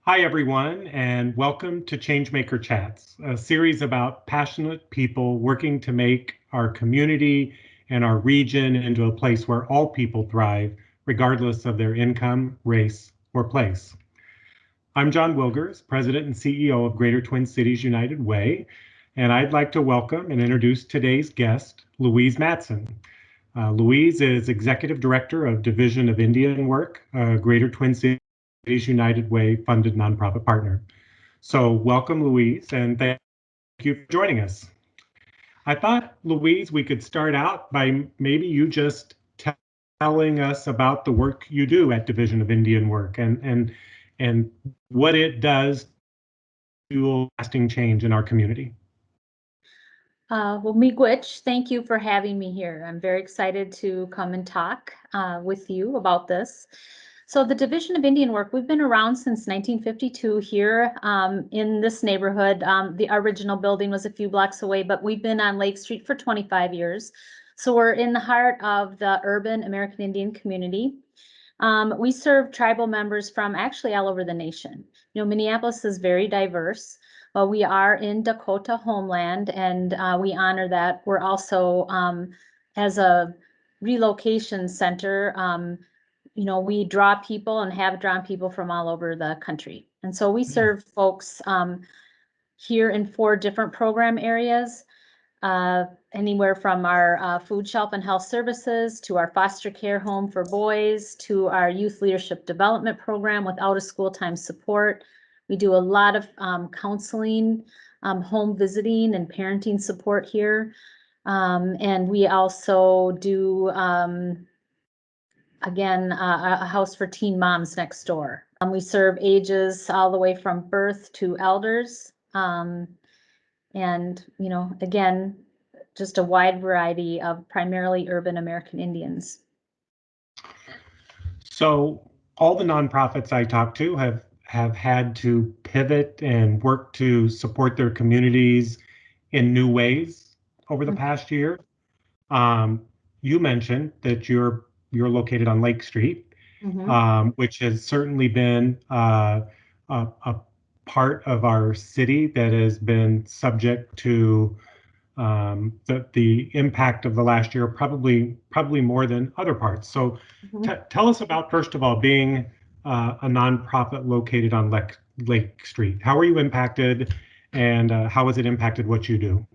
Hi, everyone, and welcome to Changemaker Chats, a series about passionate people working to make our community and our region into a place where all people thrive, regardless of their income, race, or place. I'm John Wilgers, President and CEO of Greater Twin Cities United Way, and I'd like to welcome and introduce today's guest, Louise Matson. Louise is Executive Director of Division of Indian Work, Greater Twin Cities United Way funded nonprofit partner. So welcome, Louise, and thank you for joining us. I thought, Louise, we could start out by maybe you just telling us about the work you do at Division of Indian Work and what it does to lasting change in our community. Well, Miigwech, thank you for having me here. I'm very excited to come and talk with you about this. So the Division of Indian Work, we've been around since 1952 here in this neighborhood. The original building was a few blocks away, but we've been on Lake Street for 25 years. So we're in the heart of the urban American Indian community. We serve tribal members from actually all over the nation. You know, Minneapolis is very diverse. Well, we are in Dakota homeland, and we honor that. We're also, as a relocation center, you know, we draw people and have drawn people from all over the country. And so we serve folks here in 4 different program areas, anywhere from our food shelf and health services to our foster care home for boys to our youth leadership development program with out of school time support. We do a lot of counseling, home visiting and parenting support here. And we also do again, a house for teen moms next door. We serve ages all the way from birth to elders. And, you know, again, just a wide variety of primarily urban American Indians. So all the nonprofits I talk to have had to pivot and work to support their communities in new ways over the past year. You mentioned that you're located on Lake Street, which has certainly been a part of our city that has been subject to the impact of the last year, probably more than other parts. So tell us about, first of all, being a nonprofit located on Lake Street. How are you impacted, and how has it impacted what you do?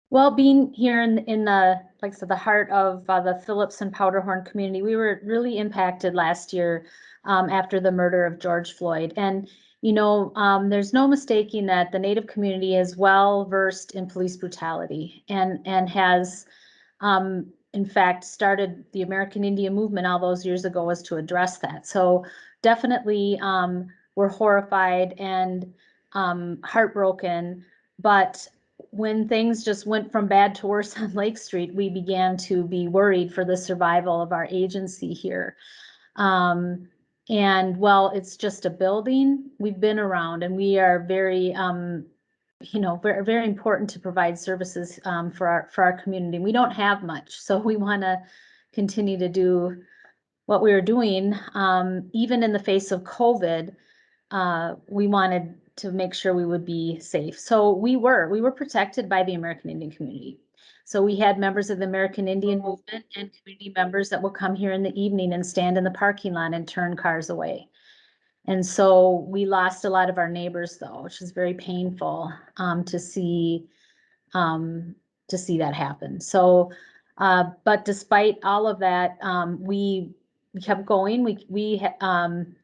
Well, being here in the, like I said, the heart of the Phillips and Powderhorn community, we were really impacted last year after the murder of George Floyd. And, you know, there's no mistaking that the Native community is well versed in police brutality and has, in fact, started the American Indian movement all those years ago was to address that. So definitely we're horrified and heartbroken, but when things just went from bad to worse on Lake Street, we began to be worried for the survival of our agency here. And well, it's just a building. We've been around, and we are very, you know, very, very important to provide services for our community. We don't have much, so we want to continue to do what we were doing, even in the face of COVID. We wanted to make sure we would be safe. So we were protected by the American Indian community. So we had members of the American Indian movement and community members that will come here in the evening and stand in the parking lot and turn cars away. And so we lost a lot of our neighbors though, which is very painful to see that happen. So, but despite all of that, we kept going. We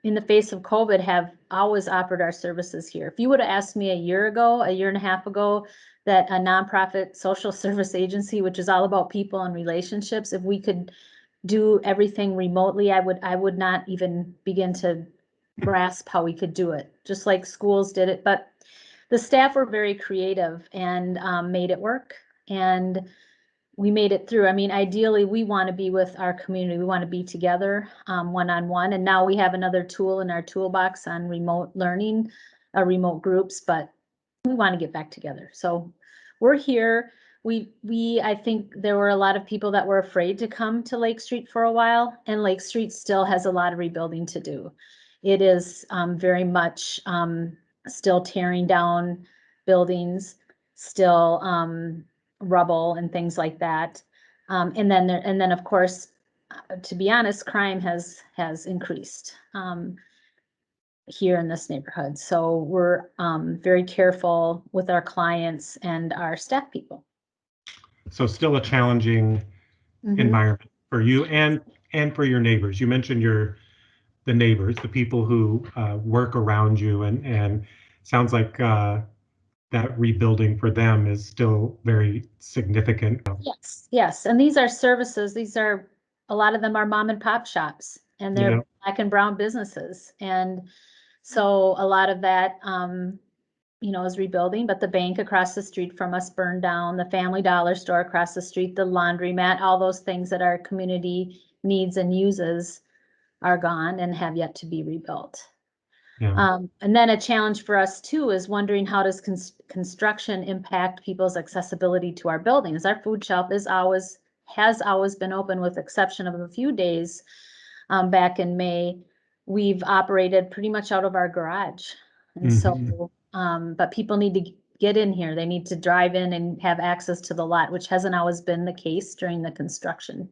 in the face of COVID have always offered our services here. If you would have asked me a year and a half ago, that a nonprofit social service agency, which is all about people and relationships, if we could do everything remotely, I would not even begin to grasp how we could do it, just like schools did it. But the staff were very creative and made it work. And we made it through. I mean, ideally, we want to be with our community. We want to be together one-on-one. And now we have another tool in our toolbox on remote learning, remote groups, but we want to get back together. So we're here. I think there were a lot of people that were afraid to come to Lake Street for a while, and Lake Street still has a lot of rebuilding to do. it is very much still tearing down buildings, still rubble and things like that. And then of course, to be honest, crime has increased here in this neighborhood. So we're very careful with our clients and our staff people. So still a challenging environment for you and for your neighbors. You mentioned the neighbors, the people who work around you, and sounds like that rebuilding for them is still very significant. Yes. And these are services. A lot of them are mom and pop shops, and they're Black and brown businesses. And so a lot of that, is rebuilding, but the bank across the street from us burned down, the Family Dollar store across the street, the laundromat, all those things that our community needs and uses are gone and have yet to be rebuilt. Yeah. And then a challenge for us too is wondering, how does construction impact people's accessibility to our buildings? Our food shelf has always been open, with exception of a few days back in May. We've operated pretty much out of our garage. And so, but people need to get in here. They need to drive in and have access to the lot, which hasn't always been the case during the construction.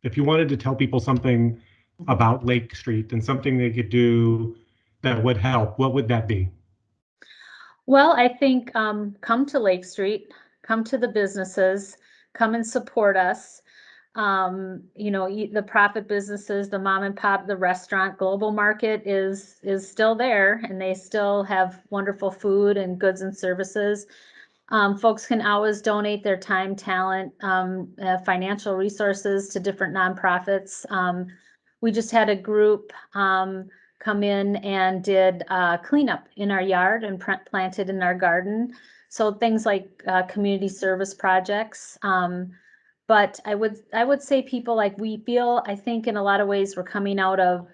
If you wanted to tell people something about Lake Street and something they could do that would help, what would that be? Well, I think come to Lake Street, come to the businesses, come and support us. The profit businesses, the mom and pop, the restaurant, Global Market is still there, and they still have wonderful food and goods and services. Folks can always donate their time, talent, financial resources to different nonprofits. We just had a group come in and did cleanup in our yard and planted in our garden. So things like community service projects. But I would say people, like, I think in a lot of ways we're coming out of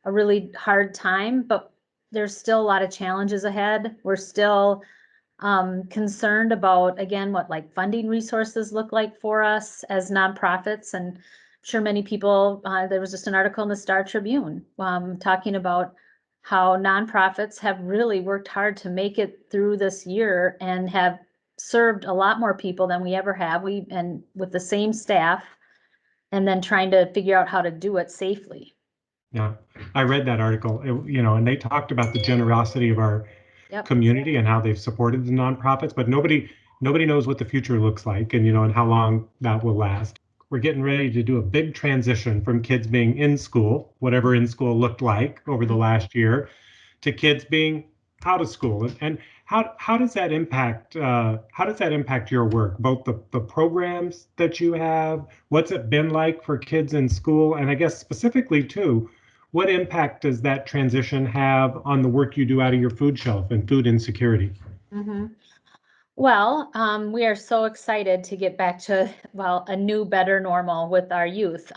a really hard time, but there's still a lot of challenges ahead. We're still concerned about, again, what like funding resources look like for us as nonprofits. And I'm sure many people, there was just an article in the Star Tribune talking about how nonprofits have really worked hard to make it through this year and have served a lot more people than we ever have. And with the same staff, and then trying to figure out how to do it safely. Yeah, I read that article, and they talked about the generosity of our community and how they've supported the nonprofits, but nobody knows what the future looks like, and how long that will last. We're getting ready to do a big transition from kids being in school, whatever in school looked like over the last year, to kids being out of school. And how does that impact your work, both the programs that you have, what's it been like for kids in school, and I guess specifically too, what impact does that transition have on the work you do out of your food shelf and food insecurity? Well, we are so excited to get back to, a new, better normal with our youth.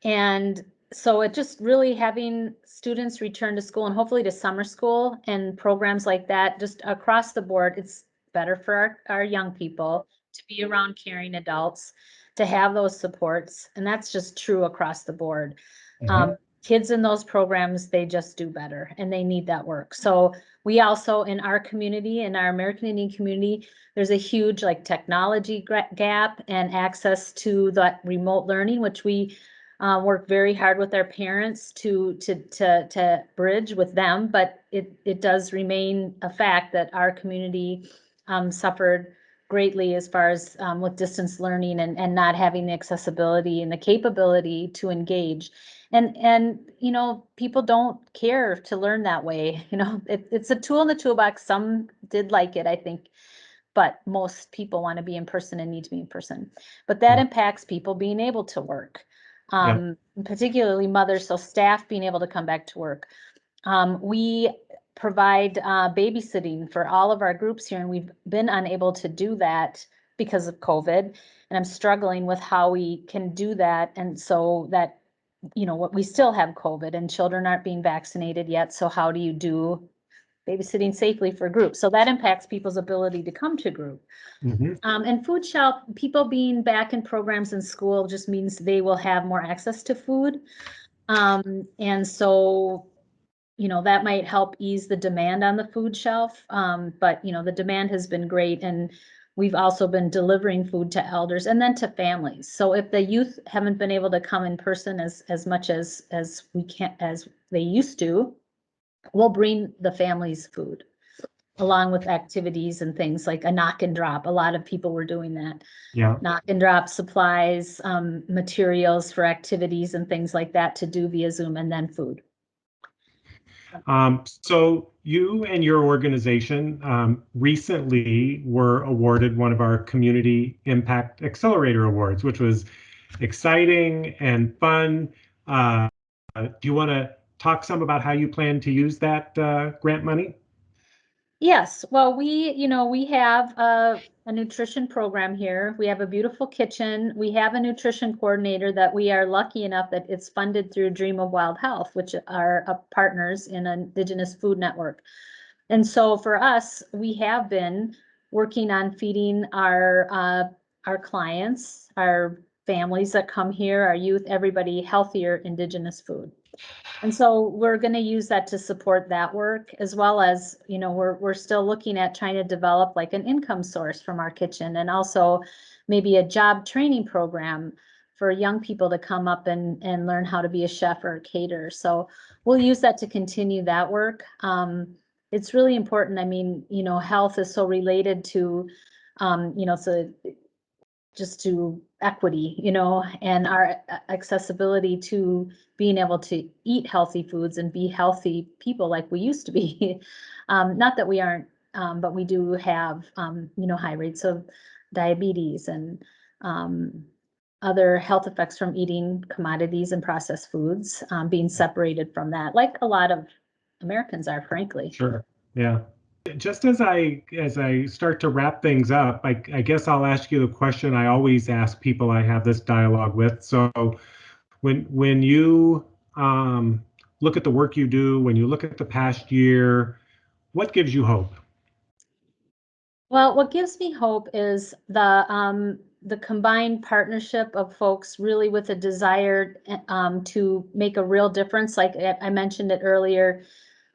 And so it just really having students return to school, and hopefully to summer school and programs like that, just across the board, it's better for our young people to be around caring adults, to have those supports. And that's just true across the board. Kids in those programs, they just do better, and they need that work. So we also, in our community, in our American Indian community, there's a huge technology gap and access to that remote learning, which we work very hard with our parents to bridge with them. But it does remain a fact that our community suffered greatly as far as with distance learning and not having the accessibility and the capability to engage. And people don't care to learn that way. It's a tool in the toolbox. Some did like it, I think, but most people want to be in person and need to be in person. But that impacts people being able to work, particularly mothers, so staff being able to come back to work. We provide babysitting for all of our groups here, and we've been unable to do that because of COVID. And I'm struggling with how we can do that. And so that, we still have COVID and children aren't being vaccinated yet. So how do you do babysitting safely for groups? So that impacts people's ability to come to group. And food shelf, people being back in programs in school just means they will have more access to food. And so that might help ease the demand on the food shelf. But the demand has been great, and we've also been delivering food to elders and then to families. So if the youth haven't been able to come in person as much as we can, as they used to, we'll bring the families food along with activities and things like a knock and drop. A lot of people were doing that. Yeah. Knock and drop supplies, materials for activities and things like that to do via Zoom, and then food. So you and your organization recently were awarded one of our Community Impact Accelerator Awards, which was exciting and fun. Do you want to talk some about how you plan to use that grant money? Yes, well, we have a nutrition program here. We have a beautiful kitchen. We have a nutrition coordinator that we are lucky enough that it's funded through Dream of Wild Health, which are partners in an Indigenous Food Network. And so for us, we have been working on feeding our clients, our families that come here, our youth, everybody healthier Indigenous food. And so we're going to use that to support that work, as well as, we're still looking at trying to develop like an income source from our kitchen, and also maybe a job training program for young people to come up and learn how to be a chef or a caterer. So we'll use that to continue that work. It's really important. I mean, health is so related to, so just to equity, and our accessibility to being able to eat healthy foods and be healthy people like we used to be. Not that we aren't, but we do have, high rates of diabetes and other health effects from eating commodities and processed foods, being separated from that, like a lot of Americans are, frankly. Sure. Yeah. Just as I start to wrap things up, I guess I'll ask you the question I always ask people I have this dialogue with. So when you look at the work you do, when you look at the past year, what gives you hope? Well, what gives me hope is the combined partnership of folks really with a desire to make a real difference. Like I mentioned it earlier,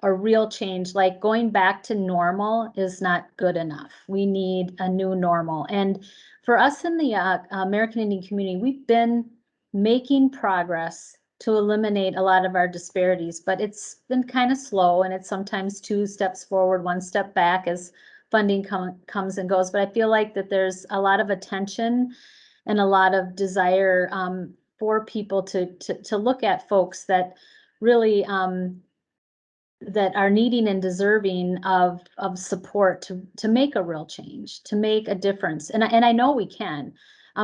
a real change, like going back to normal is not good enough. We need a new normal. And for us in the American Indian community, we've been making progress to eliminate a lot of our disparities, but it's been kind of slow, and it's sometimes 2 steps forward, 1 step back as funding comes and goes. But I feel like that there's a lot of attention and a lot of desire for people to look at folks that really that are needing and deserving of support to make a real change, to make a difference. And I know we can.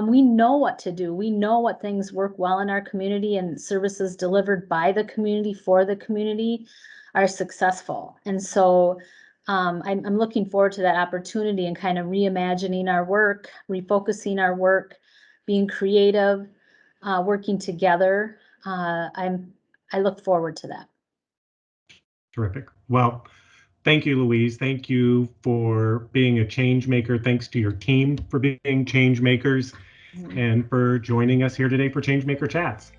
We know what to do. We know what things work well in our community, and services delivered by the community for the community are successful. And so I'm looking forward to that opportunity and kind of reimagining our work, refocusing our work, being creative, working together. I look forward to that. Terrific. Well, thank you, Louise. Thank you for being a change maker. Thanks to your team for being change makers, and for joining us here today for Changemaker Chats.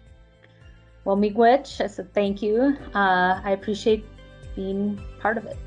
Well, miigwech, I said thank you. I appreciate being part of it.